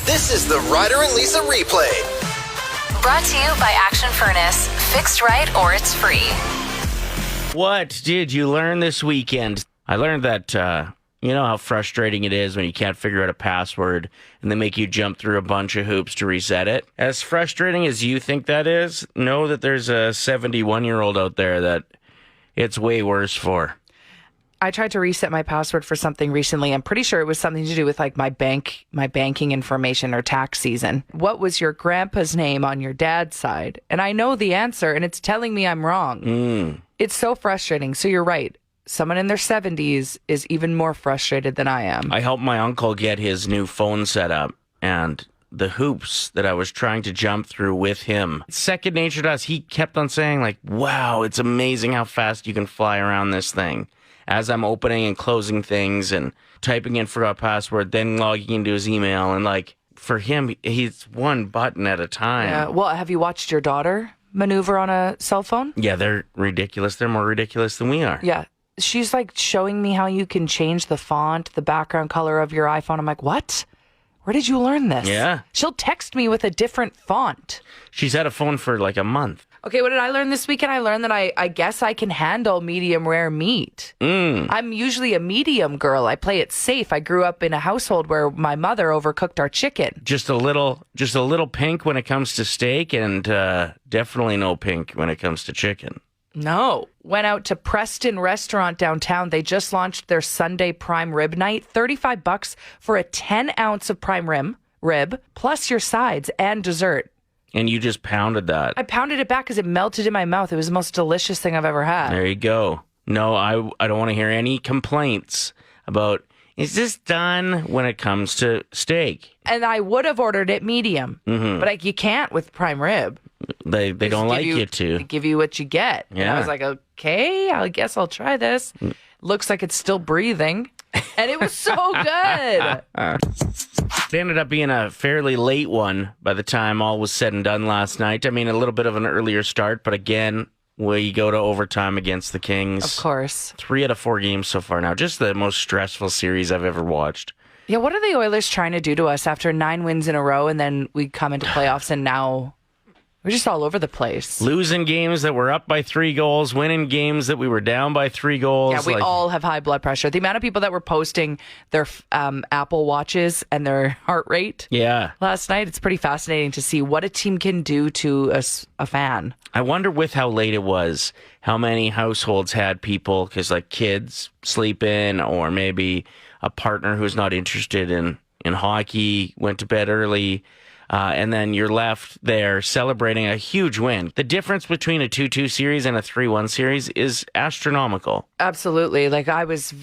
This is the Ryder and Lisa replay. Brought to you by Action Furnace. Fixed right or it's free. What did you learn this weekend? I learned that, you know how frustrating it is when you can't figure out a password and they make you jump through a bunch of hoops to reset it? As frustrating as you think that is, know that there's a 71-year-old out there that it's way worse for. I tried to reset my password for something recently. I'm pretty sure it was something to do with like my banking information or tax season. What was your grandpa's name on your dad's side? And I know the answer and it's telling me I'm wrong. It's so frustrating. So you're right. Someone in their 70s is even more frustrated than I am. I helped my uncle get his new phone set up, and the hoops that I was trying to jump through with him, it's second nature to us. He kept on saying like, wow, it's amazing how fast you can fly around this thing. As I'm opening and closing things and typing in forgot password, then logging into his email. And like for him, he's one button at a time. Yeah. Well, have you watched your daughter maneuver on a cell phone? Yeah, they're ridiculous. They're more ridiculous than we are. Yeah. She's like showing me how you can change the font, the background color of your iPhone. I'm like, what? Where did you learn this? Yeah. She'll text me with a different font. She's had a phone for like a month. Okay, what did I learn this weekend? I learned that I guess I can handle medium rare meat. I'm usually a medium girl. I play it safe. I grew up in a household where my mother overcooked our chicken. Just a little pink when it comes to steak, and definitely no pink when it comes to chicken. No. Went out to Preston Restaurant downtown. They just launched their Sunday prime rib night. $35 for a 10 ounce of prime rib, plus your sides and dessert. And you just pounded that. I pounded it back because it melted in my mouth. It was the most delicious thing I've ever had. There you go. No, I don't want to hear any complaints about, is this done when it comes to steak? And I would have ordered it medium, but you can't with prime rib. They don't like you to. They give you what you get. Yeah. And I was like, okay, I guess I'll try this. Looks like it's still breathing. And it was so good. It ended up being a fairly late one by the time all was said and done last night. I mean, a little bit of an earlier start, but again, we go to overtime against the Kings. Of course. 3 out of 4 games so far now. Just the most stressful series I've ever watched. Yeah, what are the Oilers trying to do to us after 9 wins in a row, and then we come into playoffs and now we're just all over the place. Losing games that were up by 3 goals, winning games that we were down by 3 goals. Yeah, we all have high blood pressure. The amount of people that were posting their Apple Watches and their heart rate last night, it's pretty fascinating to see what a team can do to a fan. I wonder with how late it was, how many households had people, because like kids sleeping or maybe a partner who's not interested in hockey went to bed early. And then you're left there celebrating a huge win. The difference between a 2-2 series and a 3-1 series is astronomical. Absolutely. Like I was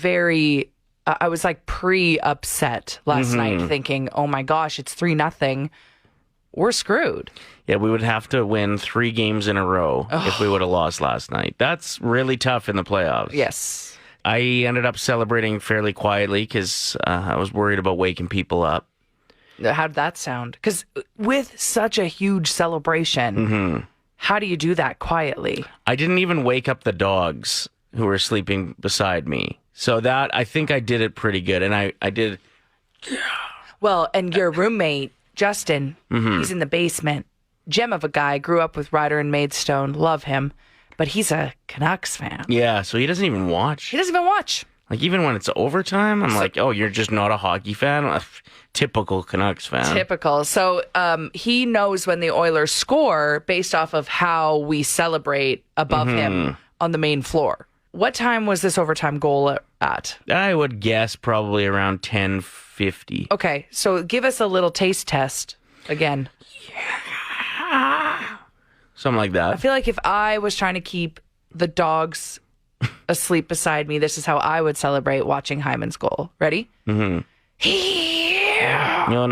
like pre-upset last night thinking, oh my gosh, it's 3-0. We're screwed. Yeah, we would have to win 3 games in a row if we would have lost last night. That's really tough in the playoffs. Yes. I ended up celebrating fairly quietly because I was worried about waking people up. How'd that sound? Because with such a huge celebration, how do you do that quietly? I didn't even wake up the dogs who were sleeping beside me. So that, I think I did it pretty good. And I did. Well, and your roommate, Justin, he's in the basement. Gem of a guy, grew up with Ryder and Maidstone. Love him. But he's a Canucks fan. Yeah, so he doesn't even watch. He doesn't even watch. Like, even when it's overtime, I'm like, oh, you're just not a hockey fan? Typical Canucks fan. Typical. So he knows when the Oilers score based off of how we celebrate above him on the main floor. What time was this overtime goal at? I would guess probably around 10:50. Okay, so give us a little taste test again. Yeah. Something like that. I feel like if I was trying to keep the dogs asleep beside me, this is how I would celebrate watching Hyman's goal. Ready? No,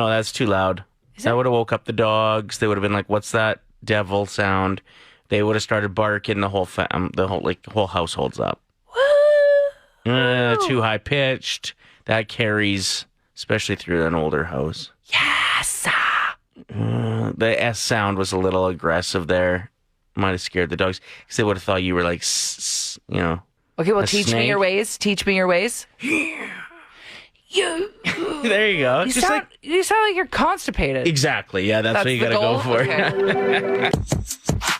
that's too loud. That would have woke up the dogs. They would have been like, "What's that devil sound?" They would have started barking. The whole household's up. Too high pitched. That carries, especially through an older house. Yes. The S sound was a little aggressive there. Might have scared the dogs because they would have thought you were like, Okay, well, teach snake. me your ways. Teach me your ways. You There you go. Just sound like you're constipated. exactly. Yeah, that's what you the got to go goal? for. Okay.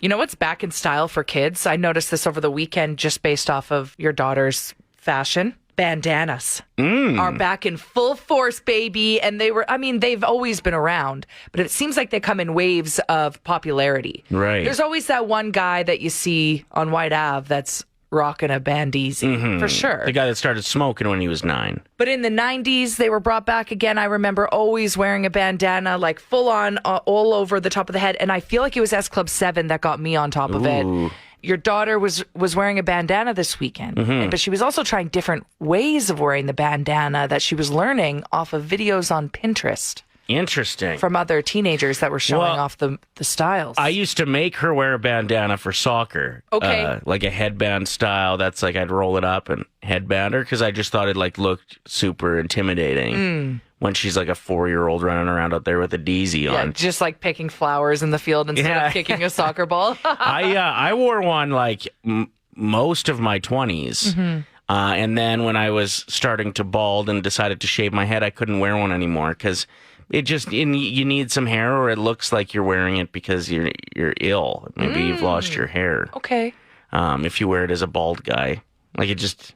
You know what's back in style for kids? I noticed this over the weekend just based off of your daughter's fashion. Bandanas are back in full force, baby. And they've always been around, but it seems like they come in waves of popularity. Right. There's always that one guy that you see on White Ave that's rocking a bandeezy, for sure. The guy that started smoking when he was 9. But in the 90s, they were brought back again. I remember always wearing a bandana, like full on, all over the top of the head. And I feel like it was S Club 7 that got me on top of it. Your daughter was wearing a bandana this weekend, but she was also trying different ways of wearing the bandana that she was learning off of videos on Pinterest Interesting. from other teenagers that were showing off the styles. I used to make her wear a bandana for soccer. Okay. Like a headband style. That's like I'd roll it up and headband her because I just thought it like looked super intimidating when she's like a 4-year-old running around out there with a DZ on. Just like picking flowers in the field instead of kicking a soccer ball. I wore one like most of my 20s. And then when I was starting to bald and decided to shave my head, I couldn't wear one anymore because you need some hair, or it looks like you're wearing it because you're ill. Maybe you've lost your hair. Okay. If you wear it as a bald guy, like it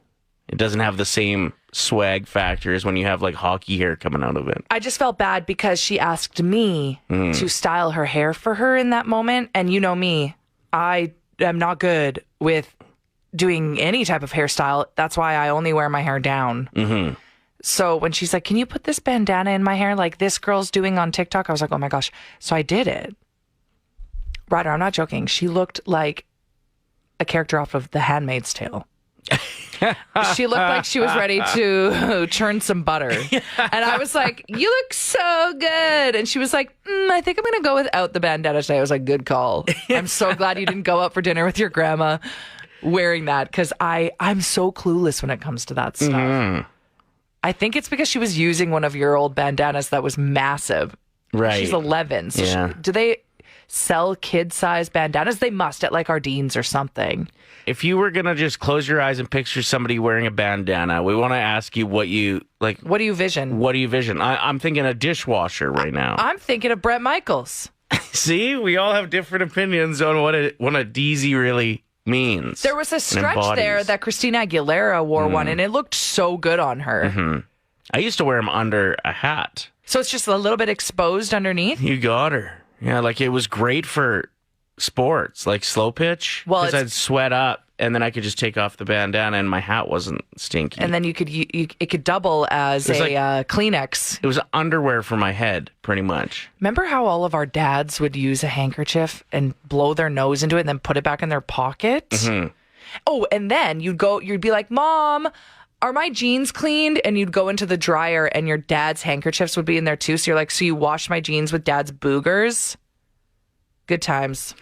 doesn't have the same swag factor as when you have like hockey hair coming out of it. I just felt bad because she asked me to style her hair for her in that moment. And you know me, I am not good with doing any type of hairstyle. That's why I only wear my hair down. So when she's like, can you put this bandana in my hair like this girl's doing on TikTok? I was like, oh my gosh. So I did it. Ryder, I'm not joking. She looked like a character off of The Handmaid's Tale. She looked like she was ready to churn some butter. And I was like, you look so good. And she was like, I think I'm going to go without the bandana today. I was like, good call. I'm so glad you didn't go out for dinner with your grandma wearing that, because I'm so clueless when it comes to that stuff. I think it's because she was using one of your old bandanas that was massive. Right. She's 11. So Yeah. do they sell kid-sized bandanas? They must at like Ardene's or something. If you were going to just close your eyes and picture somebody wearing a bandana, we want to ask you what you like. What do you vision? What do you vision? I'm thinking a dishwasher right now. I'm thinking of Bret Michaels. See, we all have different opinions on what a DZ really means. There was a and stretch embodies. there that Christina Aguilera wore one, and it looked so good on her. I used to wear them under a hat. So it's just a little bit exposed underneath? You got her. Yeah, like it was great for sports, like slow pitch. Well, because it's- I'd sweat up, and then I could just take off the bandana, and my hat wasn't stinky. And then it could double as was a Kleenex. It was underwear for my head, pretty much. Remember how all of our dads would use a handkerchief and blow their nose into it and then put it back in their pocket? Oh, and then you'd be like, Mom, are my jeans cleaned? And you'd go into the dryer and your dad's handkerchiefs would be in there too. So you're like, so you washed my jeans with dad's boogers? Good times.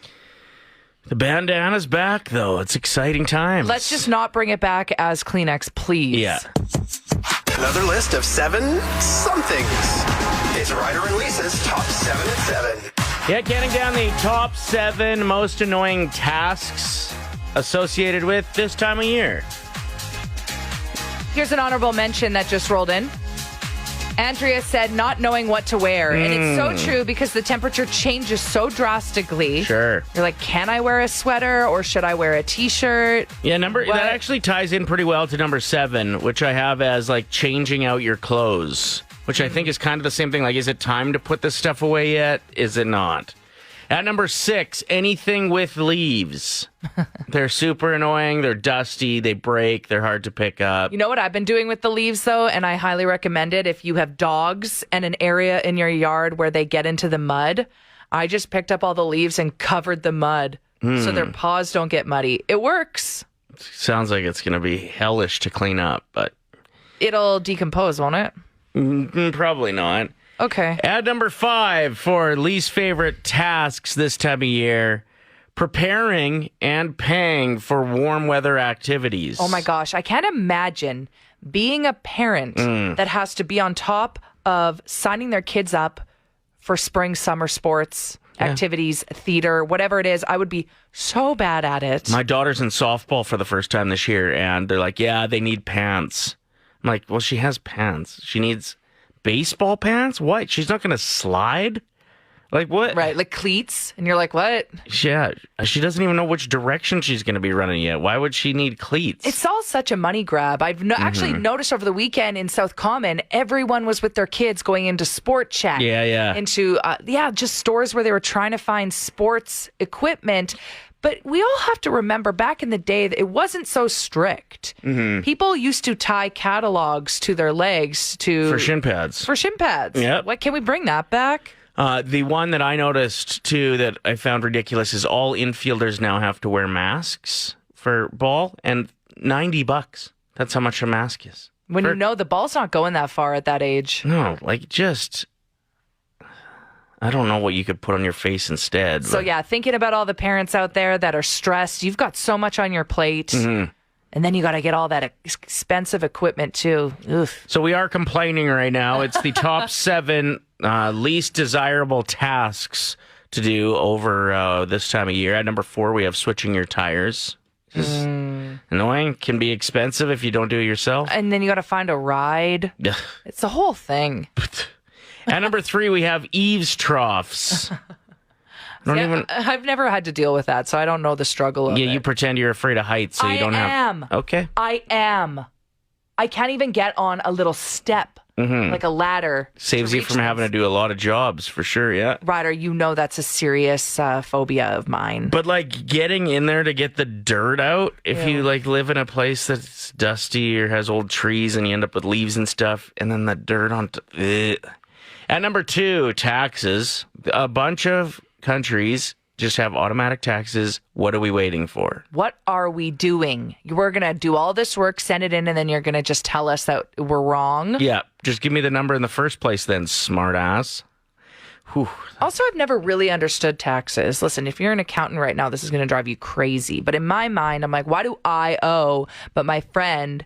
The bandana's back, though. It's exciting times. Let's just not bring it back as Kleenex, please. Yeah. Another list of 7 somethings. It's Ryder and Lisa's top 7 at 7. Yeah, counting down the top 7 most annoying tasks associated with this time of year. Here's an honorable mention that just rolled in. Andrea said not knowing what to wear. And it's so true because the temperature changes so drastically. Sure. You're like, can I wear a sweater or should I wear a t-shirt? Yeah, What? that actually ties in pretty well to number 7, which I have as like changing out your clothes, which I think is kind of the same thing. Like, is it time to put this stuff away yet? Is it not? At number 6, anything with leaves. They're super annoying. They're dusty. They break. They're hard to pick up. You know what I've been doing with the leaves, though, and I highly recommend it if you have dogs and an area in your yard where they get into the mud. I just picked up all the leaves and covered the mud so their paws don't get muddy. It works. Sounds like it's going to be hellish to clean up, but It'll decompose, won't it? probably not. Okay. At number 5 for least favorite tasks this time of year, preparing and paying for warm weather activities. Oh my gosh, I can't imagine being a parent that has to be on top of signing their kids up for spring, summer sports, activities, theater, whatever it is. I would be so bad at it. My daughter's in softball for the first time this year, and they're like, yeah, they need pants. I'm like, well, she has pants. She needs baseball pants? What? She's not going to slide? Like what? Right, like cleats. And you're like, what? Yeah, she doesn't even know which direction she's going to be running yet. Why would she need cleats? It's all such a money grab. I've actually noticed over the weekend in South Common, everyone was with their kids going into Sport Check. Yeah. Into, just stores where they were trying to find sports equipment. But we all have to remember back in the day that it wasn't so strict. People used to tie catalogs to their legs for shin pads. Yep. What, can we bring that back? The one that I noticed, too, that I found ridiculous is all infielders now have to wear masks for ball, and $90. That's how much a mask is. When you know the ball's not going that far at that age. No, like just... I don't know what you could put on your face instead. So, thinking about all the parents out there that are stressed, you've got so much on your plate. And then you got to get all that expensive equipment, too. Ugh. So we are complaining right now. It's the top 7 least desirable tasks to do over this time of year. At number 4, we have switching your tires. Annoying. Can be expensive if you don't do it yourself. And then you got to find a ride. It's the whole thing. At number 3, we have eaves troughs. I've never had to deal with that, so I don't know the struggle of it. Yeah, you pretend you're afraid of heights, so you don't have... Okay. I am. I can't even get on a little step, like a ladder. Saves you from having to do a lot of jobs, for sure, yeah. Ryder, you know that's a serious phobia of mine. But, like, getting in there to get the dirt out, if you, like, live in a place that's dusty or has old trees and you end up with leaves and stuff, and then the dirt on... At number 2, taxes. A bunch of countries just have automatic taxes. What are we waiting for? What are we doing? We're going to do all this work, send it in, and then you're going to just tell us that we're wrong? Yeah, just give me the number in the first place then, smart ass. Whew. Also, I've never really understood taxes. Listen, if you're an accountant right now, this is going to drive you crazy. But in my mind, I'm like, why do I owe, but my friend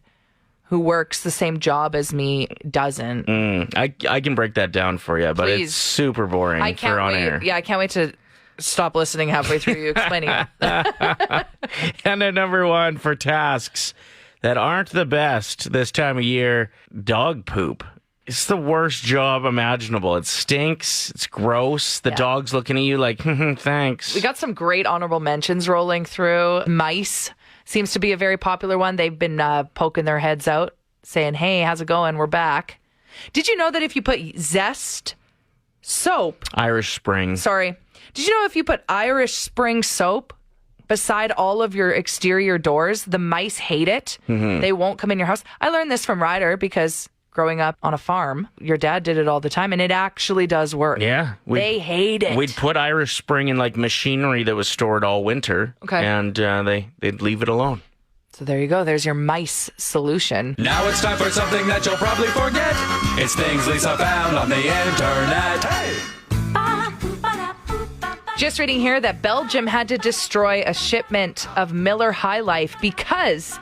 who works the same job as me doesn't? I can break that down for you, but Please. It's super boring for on air. Yeah, I can't wait to stop listening halfway through you explaining it. And at number 1 for tasks that aren't the best this time of year, dog poop. It's the worst job imaginable. It stinks. It's gross. The dog's looking at you like, thanks. We got some great honorable mentions rolling through. Mice seems to be a very popular one. They've been poking their heads out, saying, hey, how's it going? We're back. Did you know that if you put Zest soap... Irish Spring. Sorry. Did you know if you put Irish Spring soap beside all of your exterior doors, the mice hate it? They won't come in your house. I learned this from Ryder because growing up on a farm, your dad did it all the time, and it actually does work. Yeah. They hate it. We'd put Irish Spring in like machinery that was stored all winter. Okay. And they'd leave it alone. So there you go. There's your mice solution. Now it's time for something that you'll probably forget. It's things Lisa found on the internet. Hey! Just reading here that Belgium had to destroy a shipment of Miller High Life because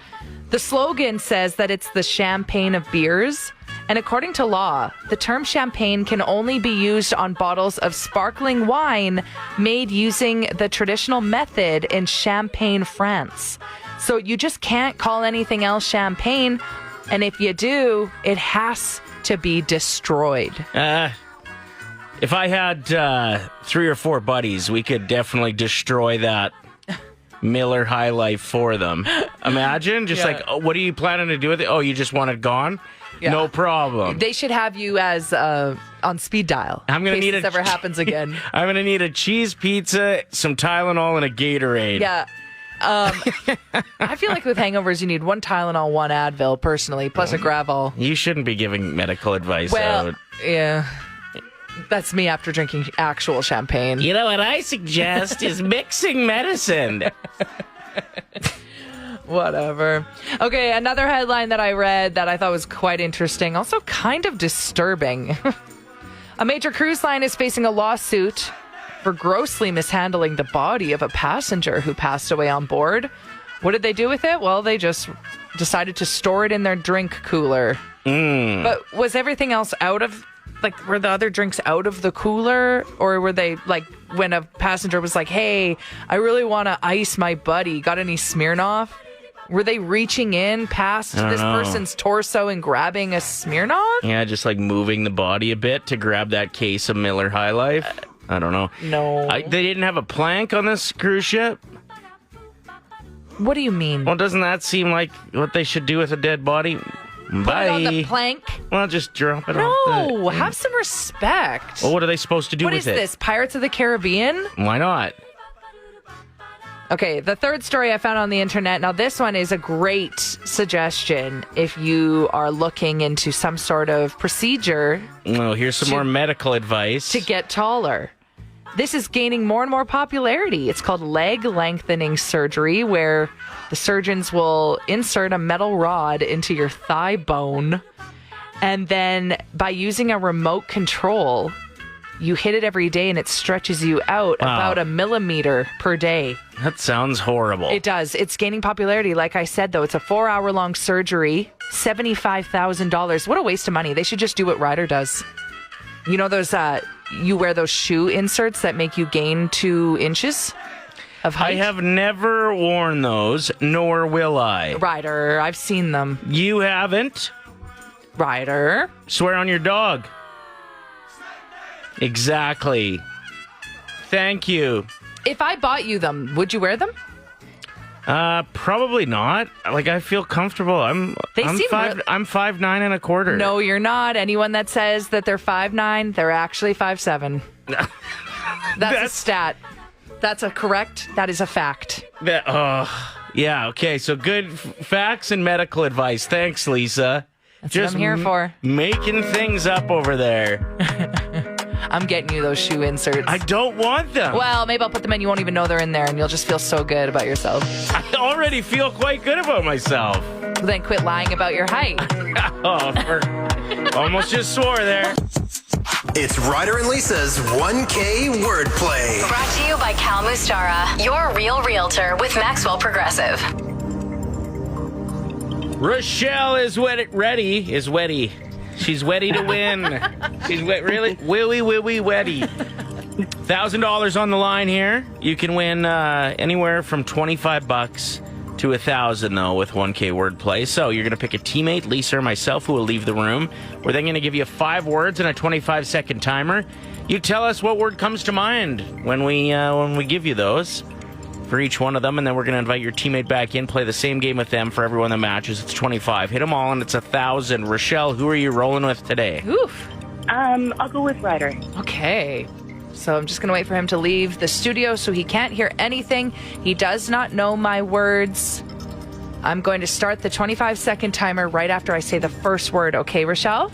the slogan says that it's the champagne of beers. And according to law, the term champagne can only be used on bottles of sparkling wine made using the traditional method in Champagne, France. So you just can't call anything else champagne. And if you do, it has to be destroyed. If I had 3 or 4 buddies, we could definitely destroy that Miller High Life for them. Imagine, just like, oh, what are you planning to do with it? Oh, you just want it gone? Yeah. No problem. They should have you as on speed dial. I'm gonna need this ever happens again. I'm gonna need a cheese pizza, some Tylenol, and a Gatorade. Yeah. I feel like with hangovers, you need 1 Tylenol, 1 Advil, personally, plus a Gravol. You shouldn't be giving medical advice well, out. Yeah. That's me after drinking actual champagne. You know what I suggest is mixing medicine. Whatever. Okay, another headline that I read that I thought was quite interesting, also kind of disturbing. A major cruise line is facing a lawsuit for grossly mishandling the body of a passenger who passed away on board. What did they do with it? Well, they just decided to store it in their drink cooler. But was everything else out of... Like, were the other drinks out of the cooler? Or were they, like, when a passenger was like, hey, I really want to ice my buddy, got any Smirnoff? Were they reaching in past don't this know. person's torso and grabbing a Smirnoff? Yeah, just like moving the body a bit to grab that case of Miller High Life. I don't know. No. They didn't have a plank on this cruise ship? What do you mean? Well, doesn't that seem like what they should do with a dead body? Put Bye. it on the plank? Well, just drop it off No, have some respect. Well, what are they supposed to do What with is it? this, Pirates of the Caribbean? Why not? Okay, the third story I found on the internet. Now, this one is a great suggestion if you are looking into some sort of procedure Well, here's some more medical advice. to get taller. This is gaining more and more popularity. It's called leg lengthening surgery, where the surgeons will insert a metal rod into your thigh bone, and then by using a remote control, you hit it every day and it stretches you out about a millimeter per day. That sounds horrible. It does. It's gaining popularity. Like I said, though, it's a 4-hour-long surgery, $75,000. What a waste of money. They should just do what Ryder does. You know those, you wear those shoe inserts that make you gain 2 inches of height? I have never worn those, nor will I. Ryder, I've seen them. You haven't? Ryder. Swear on your dog. Exactly. Thank you. If I bought you them, would you wear them? Probably not. Like, I feel comfortable. I'm seem 5'9" and a quarter. No, you're not. Anyone that says that they're 5'9", they're actually 5'7". That's a stat. That's a correct. That is a fact. Yeah, okay. So good facts and medical advice. Thanks, Lisa. That's what I'm here for. Making things up over there. I'm getting you those shoe inserts. I don't want them. Well, maybe I'll put them in. You won't even know they're in there, and you'll just feel so good about yourself. I already feel quite good about myself. Then quit lying about your height. Almost just swore there. It's Ryder and Lisa's 1K wordplay. Brought to you by Cal Mustara, your real realtor with Maxwell Progressive. Rochelle is ready. She's ready to win. She's really willy wetty. $1,000 on the line here. You can win anywhere from $25 to $1,000 though with 1K wordplay. So you're gonna pick a teammate, Lisa or myself, who will leave the room. We're then gonna give you 5 words and a 25-second timer. You tell us what word comes to mind when we give you those. For each one of them, and then we're going to invite your teammate back in, play the same game with them. For everyone that matches, it's 25. Hit them all, and it's 1,000. Rochelle, who are you rolling with today? Oof. I'll go with Ryder. Okay. So I'm just going to wait for him to leave the studio so he can't hear anything. He does not know my words. I'm going to start the 25-second timer right after I say the first word. Okay, Rochelle?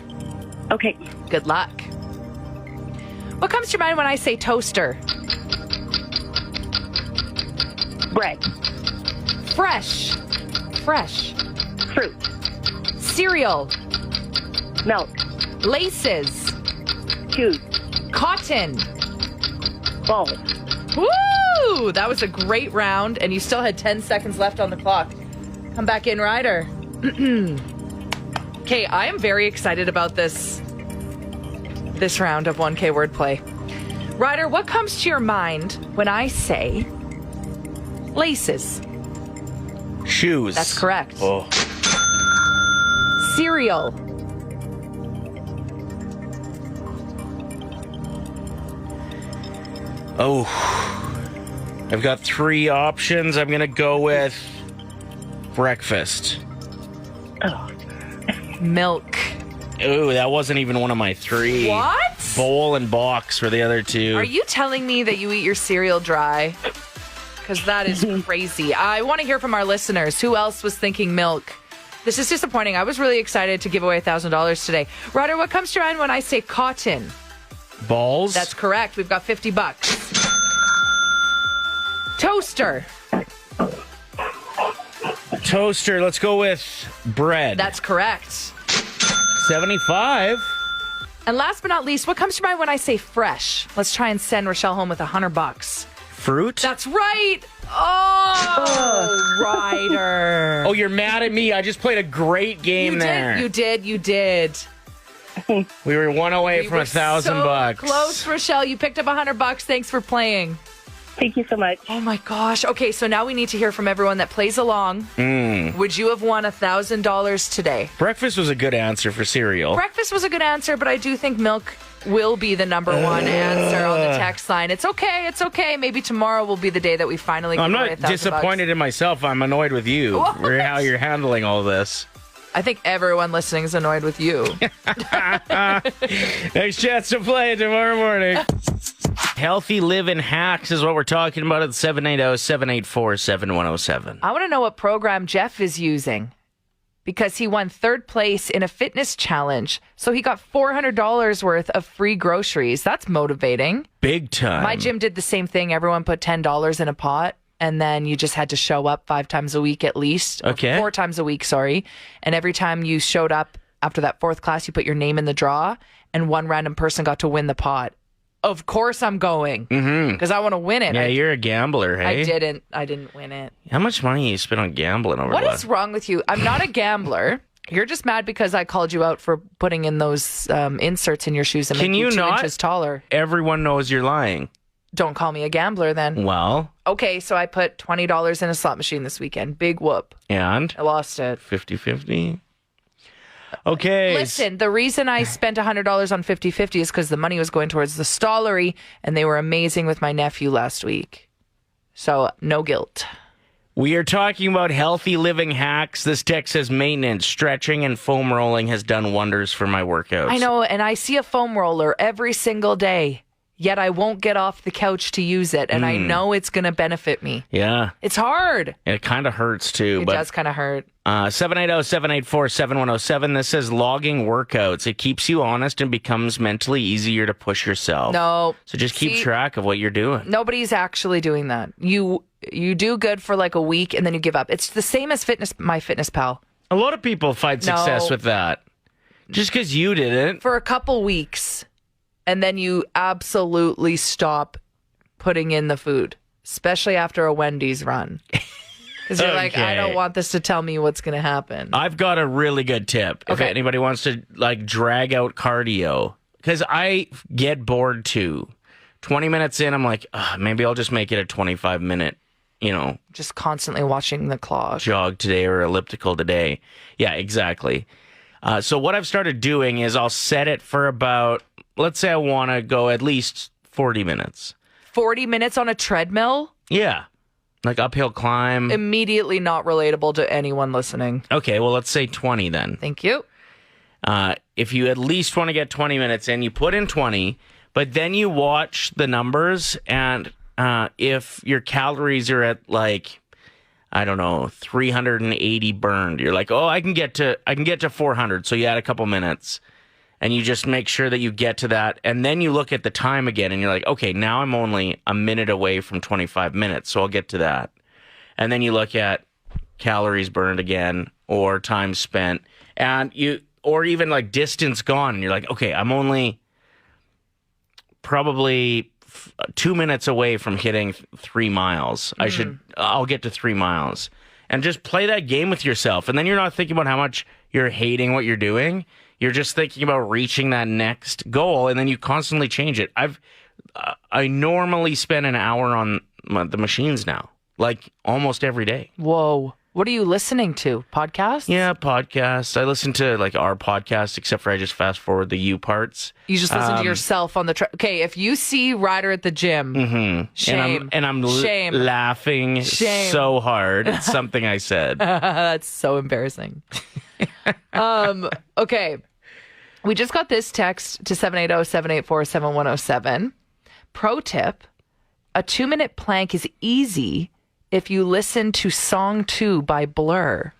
Okay. Good luck. What comes to your mind when I say toaster? Bread. Fresh. Fruit. Cereal. Milk. Laces. Shoes. Cotton. Ball. Woo! That was a great round, and you still had 10 seconds left on the clock. Come back in, Ryder. Okay, I am very excited about this round of 1K wordplay. Ryder, what comes to your mind when I say laces? Shoes. That's correct. Oh. Cereal. I've got 3 options. I'm going to go with breakfast. Milk. Ooh, that wasn't even one of my 3. What? Bowl and box were the other 2. Are you telling me that you eat your cereal dry? Because that is crazy. I want to hear from our listeners. Who else was thinking milk? This is disappointing. I was really excited to give away $1,000 today. Ryder, what comes to mind when I say cotton? Balls? That's correct. We've got $50. Toaster. Toaster. Let's go with bread. That's correct. 75. And last but not least, what comes to mind when I say fresh? Let's try and send Rochelle home with $100. Fruit? That's right. Oh, Ryder. Oh, you're mad at me. I just played a great game there. You did. We were one away We from were $1,000 so bucks. close, Rochelle. You picked up $100. Thanks for playing. Thank you so much. Oh my gosh. Okay, so now we need to hear from everyone that plays along. Would you have won $1,000 today? Breakfast was a good answer for cereal. Breakfast was a good answer, but I do think milk will be the number one answer on the text line. It's okay. It's okay. Maybe tomorrow will be the day that we finally give I'm away not $1,000. disappointed in myself. I'm annoyed with you for how you're handling all this. I think everyone listening is annoyed with you. Next chance to play tomorrow morning. Healthy living hacks is what we're talking about at 780-784-7107. I want to know what program Jeff is using because he won third place in a fitness challenge. So he got $400 worth of free groceries. That's motivating. Big time. My gym did the same thing. Everyone put $10 in a pot. And then you just had to show up 5 times a week at least. Okay. 4 times a week, sorry. And every time you showed up after that 4th class, you put your name in the draw, and one random person got to win the pot. Of course I'm going. Because I want to win it. Yeah, you're a gambler, hey? I didn't win it. How much money you spent on gambling over What the is wrong with you? I'm not a gambler. You're just mad because I called you out for putting in those inserts in your shoes and Can making you you 2 not? inches taller. Everyone knows you're lying. Don't call me a gambler then. Well, Okay, so I put $20 in a slot machine this weekend. Big whoop. and I lost it. 50-50. Okay. Listen, the reason I spent $100 on 50-50 is because the money was going towards the Stollery, and they were amazing with my nephew last week. So, no guilt. We are talking about healthy living hacks. This text says maintenance, stretching, and foam rolling has done wonders for my workouts. I know, and I see a foam roller every single day, yet I won't get off the couch to use it, and I know it's going to benefit me. Yeah. It's hard. It kind of hurts too. It but does kind of hurt. 780-784-7107. This says logging workouts. It keeps you honest and becomes mentally easier to push yourself. No. So just keep See, track of what you're doing. Nobody's actually doing that. You do good for like a week, and then you give up. It's the same as MyFitnessPal. A lot of people find success No. with that. Just because you didn't. For a couple weeks, and then you absolutely stop putting in the food, especially after a Wendy's run. Because you're like, I Okay. don't want this to tell me what's going to happen. I've got a really good tip. If Okay. anybody wants to like drag out cardio, because I get bored too. 20 minutes in, I'm like, maybe I'll just make it a 25-minute, Just constantly watching the clock. jog today or elliptical today. Yeah, exactly. So what I've started doing is I'll set it for about, let's say I want to go at least 40 minutes. 40 minutes on a treadmill? Yeah. Like uphill climb. Immediately not relatable to anyone listening. Okay, well, let's say 20 then. Thank you. If you at least want to get 20 minutes in, you put in 20, but then you watch the numbers, and if your calories are at like, I don't know, 380 burned, you're like, I can get to 400. So you add a couple minutes, and you just make sure that you get to that, and then you look at the time again, and you're like, okay, now I'm only a minute away from 25 minutes, so I'll get to that. And then you look at calories burned again, or time spent, or even like distance gone, and you're like, okay, I'm only probably 2 minutes away from hitting 3 miles. I'll get to 3 miles. And just play that game with yourself. And then you're not thinking about how much you're hating what you're doing. You're just thinking about reaching that next goal, and then you constantly change it. I normally spend an hour on the machines now, like almost every day. Whoa. What are you listening to? Podcasts? Yeah, podcasts. I listen to like our podcast, except for I just fast forward the you parts. You just listen to yourself on the Okay, if you see Ryder at the gym, shame. And I'm Shame. laughing Shame. so hard. It's something I said. That's so embarrassing. Okay. We just got this text to 780-784-7107. Pro tip, a 2-minute plank is easy if you listen to Song 2 by Blur.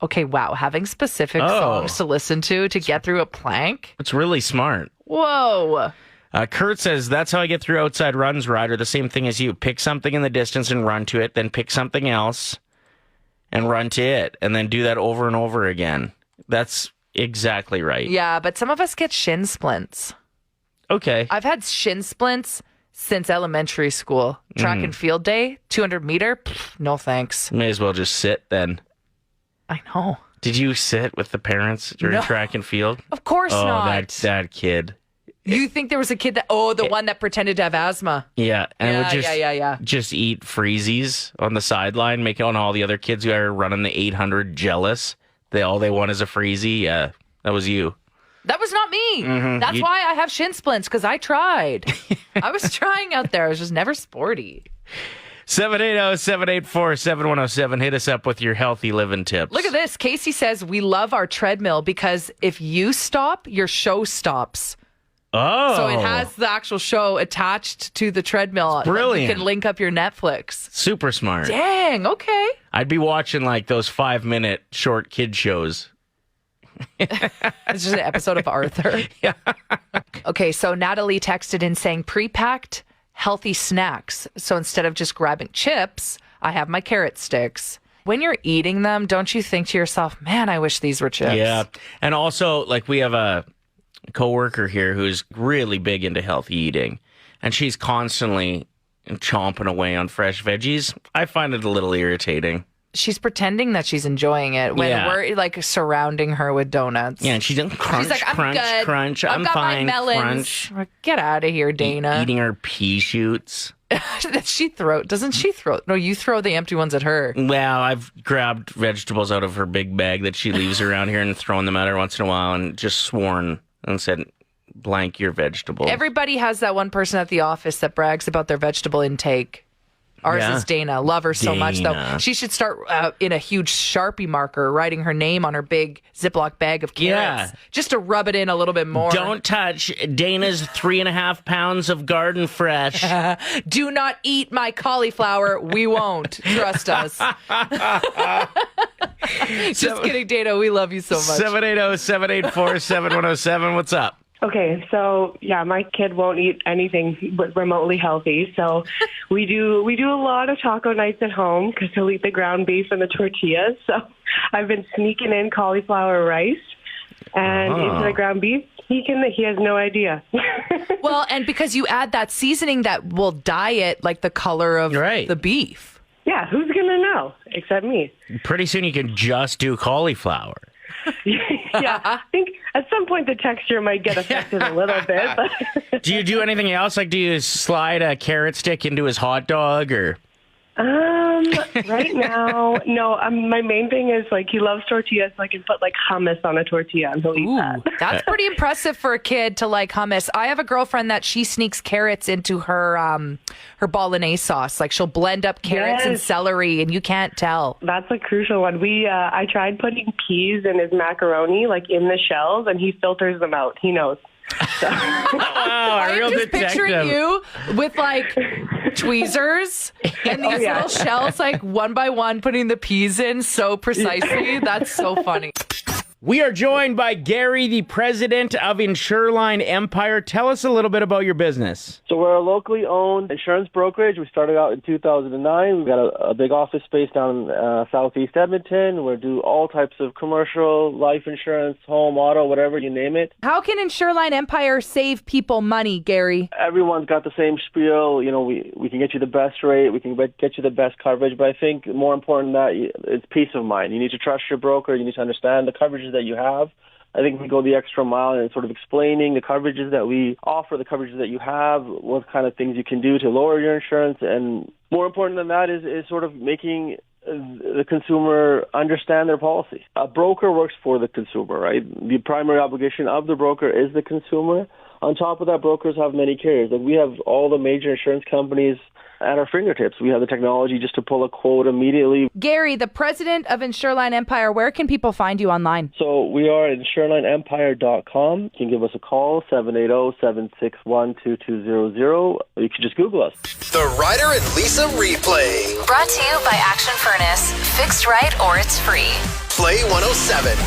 Okay, wow. Having specific songs to listen to get through a plank? It's really smart. Whoa. Kurt says, that's how I get through outside runs, Ryder. The same thing as you. Pick something in the distance and run to it, then pick something else and run to it, and then do that over and over again. That's exactly right. Yeah, but some of us get shin splints. Okay. I've had shin splints since elementary school. Track and field day, 200 meter, no thanks. May as well just sit then. I know. Did you sit with the parents during No. track and field? Of course not. That kid. You think there was a kid that, the one that pretended to have asthma. Yeah, and would Yeah. just eat freezies on the sideline, making all the other kids who are running the 800 jealous. All they want is a freezie. Yeah, that was you. That was not me. That's why I have shin splints, because I tried. I was trying out there. I was just never sporty. 780-784-7107. Hit us up with your healthy living tips. Look at this. Casey says, we love our treadmill because if you stop, your show stops. Oh. So it has the actual show attached to the treadmill. Brilliant. You can link up your Netflix. Super smart. Dang, okay. I'd be watching like those 5-minute short kid shows. It's just an episode of Arthur. Yeah. Okay, so Natalie texted in saying pre-packed healthy snacks. So instead of just grabbing chips, I have my carrot sticks. When you're eating them, don't you think to yourself, man, I wish these were chips? Yeah. And also, like, we have a coworker here who's really big into healthy eating, and she's constantly chomping away on fresh veggies. I find it a little irritating. She's pretending that she's enjoying it when we're like surrounding her with donuts. Yeah, and she doesn't crunch, She's like, I'm crunch, good. crunch. I've I'm got fine, my melons. crunch. Get out of here, Dana. Eating her pea shoots. Doesn't she throw? No, you throw the empty ones at her. Well, I've grabbed vegetables out of her big bag that she leaves around here and thrown them at her once in a while and just sworn and said, blank your vegetables. Everybody has that one person at the office that brags about their vegetable intake. Ours is Dana. Love her so much, though. She should start in a huge Sharpie marker, writing her name on her big Ziploc bag of carrots, just to rub it in a little bit more. Don't touch Dana's 3.5 pounds of garden fresh. Do not eat my cauliflower. We won't. Trust us. Just kidding, Dana. We love you so much. 780-784-7107. What's up? Okay, so yeah, my kid won't eat anything but remotely healthy. So we do a lot of taco nights at home because he'll eat the ground beef and the tortillas. So I've been sneaking in cauliflower rice and into the ground beef. He has no idea. Well, and because you add that seasoning that will dye it like the color of the beef. Yeah, who's gonna know except me? Pretty soon you can just do cauliflower. Yeah, I think at some point the texture might get affected a little bit. But Do you do anything else? Like, do you slide a carrot stick into his hot dog or? Right now, no. My main thing is like he loves tortillas, so I can put like hummus on a tortilla and he'll eat that. That's pretty impressive for a kid to like hummus. I have a girlfriend that she sneaks carrots into her her bolognese sauce. Like she'll blend up carrots and celery, and you can't tell. That's a crucial one. I tried putting peas in his macaroni, like in the shells, and he filters them out. He knows. So. I'm just picturing you with like tweezers and these little shells, like one by one, putting the peas in so precisely. That's so funny. We are joined by Gary, the president of Insureline Empire. Tell us a little bit about your business. So we're a locally owned insurance brokerage. We started out in 2009. We've got a big office space down in southeast Edmonton. We do all types of commercial, life insurance, home, auto, whatever, you name it. How can Insureline Empire save people money, Gary? Everyone's got the same spiel. You know, we can get you the best rate. We can get you the best coverage. But I think more important than that, it's peace of mind. You need to trust your broker. You need to understand the coverages that you have. I think we go the extra mile in sort of explaining the coverages that we offer, the coverages that you have, what kind of things you can do to lower your insurance, and more important than that is sort of making the consumer understand their policy. A broker works for the consumer, right? The primary obligation of the broker is the consumer. On top of that, brokers have many carriers. Like we have all the major insurance companies at our fingertips. We have the technology just to pull a quote immediately. Gary, the president of Insureline Empire, where can people find you online? So we are at insurelineempire.com. You can give us a call, 780-761-2200. You can just Google us. The Ryder and Lisa replay. Brought to you by Action Furnace. Fixed right or it's free. Play 107.